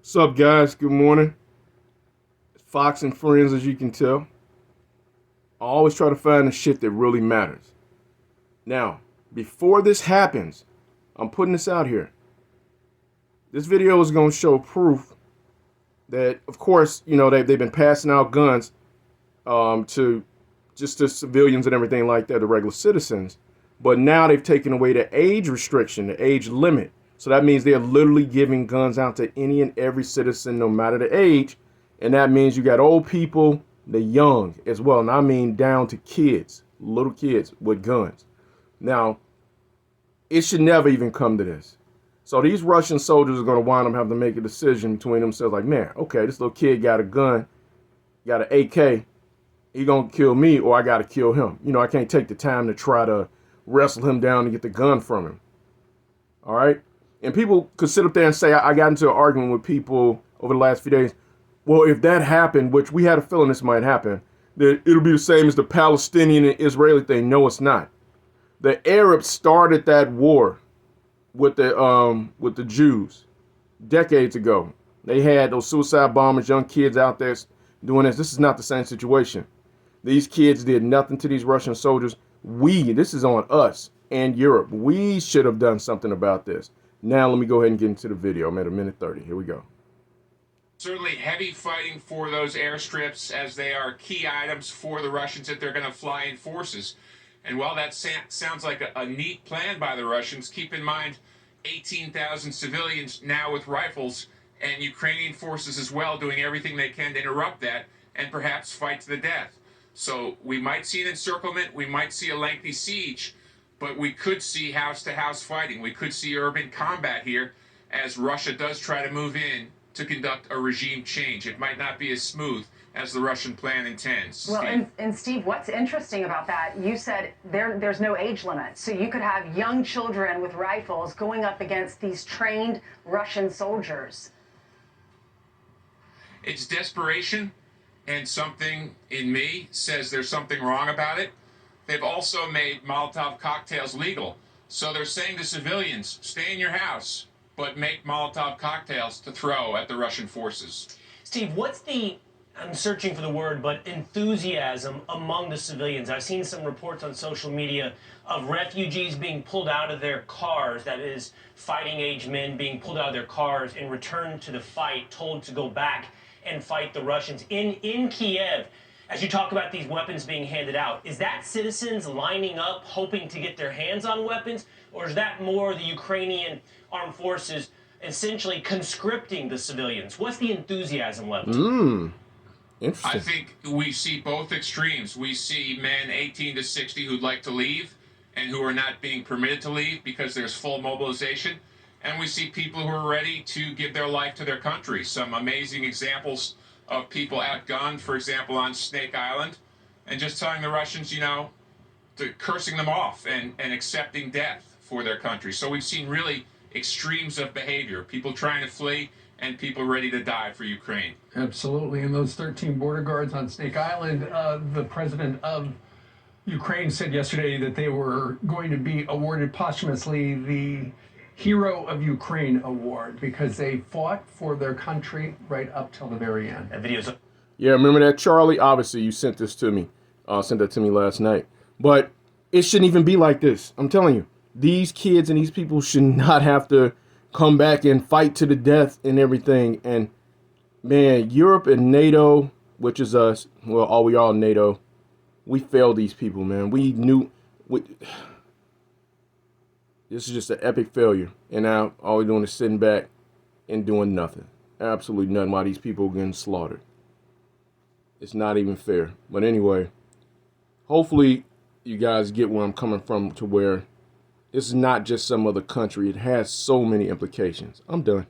What's up, guys? Good morning. Fox and Friends, as you can tell. I always try to find the shit that really matters. Now, before this happens, I'm putting this out here. This video is going to show proof that, of course, they've been passing out guns to just to civilians and everything like that, the regular citizens. But now they've taken away the age restriction, the age limit. So that means they're literally giving guns out to any and every citizen, no matter the age. And that means you got old people, the young as well. And I mean down to kids, little kids with guns. Now, it should never even come to this. So these Russian soldiers are going to wind up having to make a decision between themselves. Like, man, okay, this little kid got a gun, got an AK. He going to kill me or I got to kill him. I can't take the time to try to wrestle him down and get the gun from him. All right. And people could sit up there and say, I got into an argument with people over the last few days. Well, if that happened, which we had a feeling this might happen, that it'll be the same as the Palestinian and Israeli thing. No, it's not. The Arabs started that war with the Jews decades ago. They had those suicide bombers, young kids out there doing this. This is not the same situation. These kids did nothing to these Russian soldiers. This is on us and Europe. We should have done something about this. Now let me go ahead and get into the video. I'm at a minute 30. Here we go. Certainly heavy fighting for those airstrips as they are key items for the Russians if they're going to fly in forces. And while that sounds like a neat plan by the Russians, keep in mind 18,000 civilians now with rifles and Ukrainian forces as well doing everything they can to interrupt that and perhaps fight to the death. So we might see an encirclement, we might see a lengthy siege, but we could see house-to-house fighting. We could see urban combat here as Russia does try to move in to conduct a regime change. It might not be as smooth as the Russian plan intends. Well, and Steve, what's interesting about that, you said there's no age limit. So you could have young children with rifles going up against these trained Russian soldiers. It's desperation, and something in me says there's something wrong about it. They've also made Molotov cocktails legal. So they're saying to civilians, stay in your house, but make Molotov cocktails to throw at the Russian forces. Steve, what's the, I'm searching for the word, but enthusiasm among the civilians? I've seen some reports on social media of refugees being pulled out of their cars, that is, fighting age men being pulled out of their cars and returned to the fight, told to go back and fight the Russians. In Kiev, as you talk about these weapons being handed out, is that citizens lining up, hoping to get their hands on weapons? Or is that more the Ukrainian armed forces essentially conscripting the civilians? What's the enthusiasm level? Interesting. I think we see both extremes. We see men 18 to 60 who'd like to leave and who are not being permitted to leave because there's full mobilization. And we see people who are ready to give their life to their country. Some amazing examples of people outgunned, for example, on Snake Island, and just telling the Russians, cursing them off and accepting death for their country. So we've seen really extremes of behavior, people trying to flee and people ready to die for Ukraine. Absolutely. And those 13 border guards on Snake Island, the president of Ukraine said yesterday that they were going to be awarded posthumously the Hero of Ukraine award because they fought for their country right up till the very end. That video's up. Yeah, remember that, Charlie? Obviously, you sent this to me. Sent that to me last night. But it shouldn't even be like this. I'm telling you. These kids and these people should not have to come back and fight to the death and everything. And, man, Europe and NATO, which is us, well, we all NATO, we failed these people, man. This is just an epic failure. And now all we're doing is sitting back and doing nothing. Absolutely nothing while these people are getting slaughtered. It's not even fair. But anyway, hopefully you guys get where I'm coming from, to where this is not just some other country. It has so many implications. I'm done.